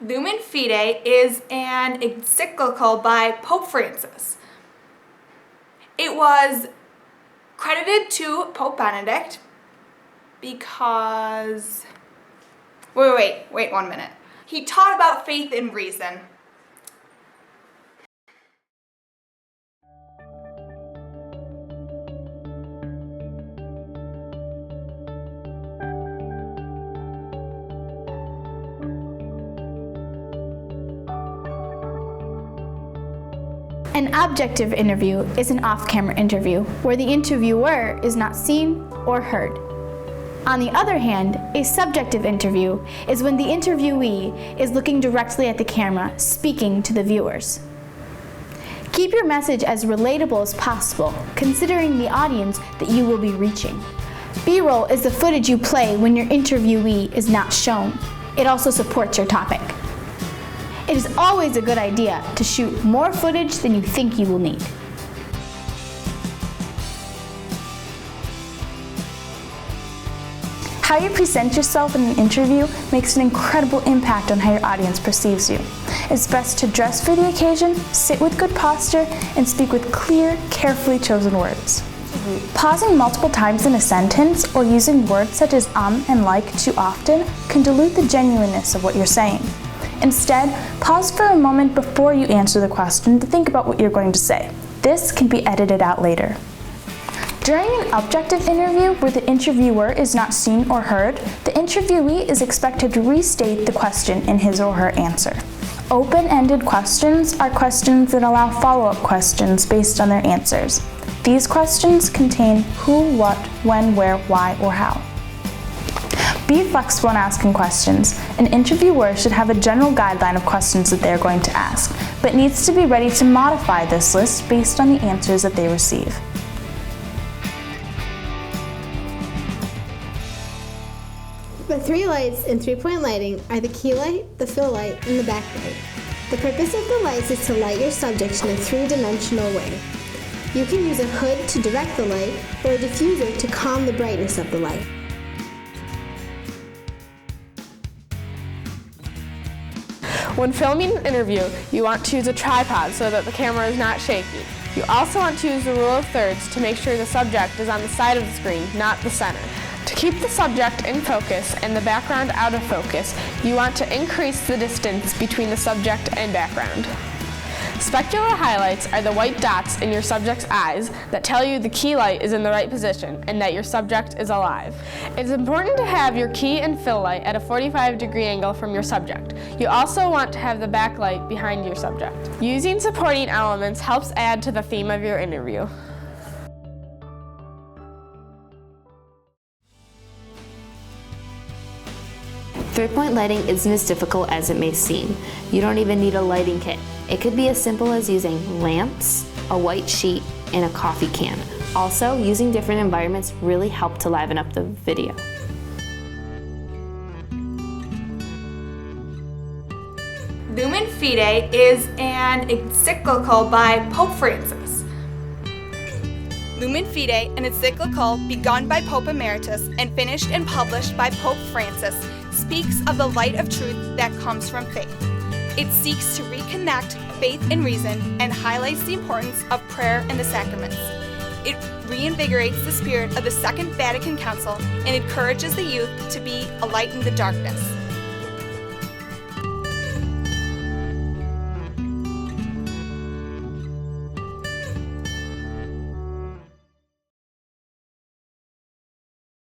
Lumen Fide is an encyclical by Pope Francis. It was credited to Pope Benedict because... Wait 1 minute. He taught about faith and reason. An objective interview is an off-camera interview where the interviewer is not seen or heard. On the other hand, a subjective interview is when the interviewee is looking directly at the camera, speaking to the viewers. Keep your message as relatable as possible, considering the audience that you will be reaching. B-roll is the footage you play when your interviewee is not shown. It also supports your topic. It is always a good idea to shoot more footage than you think you will need. How you present yourself in an interview makes an incredible impact on how your audience perceives you. It's best to dress for the occasion, sit with good posture, and speak with clear, carefully chosen words. Pausing multiple times in a sentence or using words such as and like too often can dilute the genuineness of what you're saying. Instead, pause for a moment before you answer the question to think about what you're going to say. This can be edited out later. During an objective interview where the interviewer is not seen or heard, the interviewee is expected to restate the question in his or her answer. Open-ended questions are questions that allow follow-up questions based on their answers. These questions contain who, what, when, where, why, or how. Be flexible in asking questions. An interviewer should have a general guideline of questions that they are going to ask, but needs to be ready to modify this list based on the answers that they receive. The three lights in three-point lighting are the key light, the fill light, and the backlight. The purpose of the lights is to light your subject in a three-dimensional way. You can use a hood to direct the light or a diffuser to calm the brightness of the light. When filming an interview, you want to use a tripod so that the camera is not shaky. You also want to use the rule of thirds to make sure the subject is on the side of the screen, not the center. To keep the subject in focus and the background out of focus, you want to increase the distance between the subject and background. Specular highlights are the white dots in your subject's eyes that tell you the key light is in the right position and that your subject is alive. It's important to have your key and fill light at a 45-degree angle from your subject. You also want to have the backlight behind your subject. Using supporting elements helps add to the theme of your interview. Three-point lighting isn't as difficult as it may seem. You don't even need a lighting kit. It could be as simple as using lamps, a white sheet, and a coffee can. Also, using different environments really help to liven up the video. Lumen Fide is an encyclical by Pope Francis. Lumen Fide, an encyclical begun by Pope Emeritus and finished and published by Pope Francis, speaks of the light of truth that comes from faith. It seeks to reconnect faith and reason and highlights the importance of prayer and the sacraments. It reinvigorates the spirit of the Second Vatican Council and encourages the youth to be a light in the darkness.